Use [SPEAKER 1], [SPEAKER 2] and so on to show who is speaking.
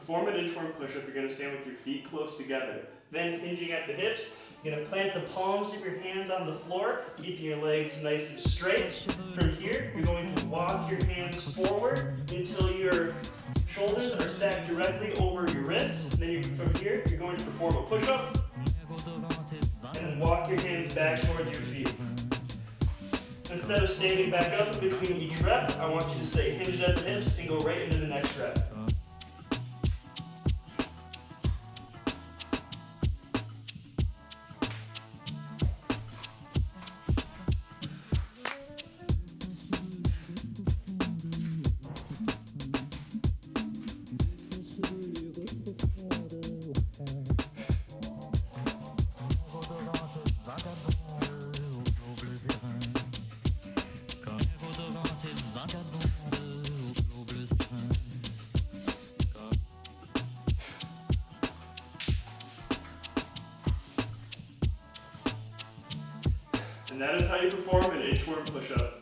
[SPEAKER 1] perform an inchworm push-up, you're going to stand with your feet close together. Then hinging at the hips, you're going to plant the palms of your hands on the floor, keeping your legs nice and straight. From here, you're going to walk your hands forward until your shoulders are stacked directly over your wrists. Then from here, you're going to perform a push-up, and then walk your hands back towards your feet. Instead of standing back up in between each rep, I want you to stay hinged at the hips and go right into the next rep. And that is how you perform an inchworm push-up.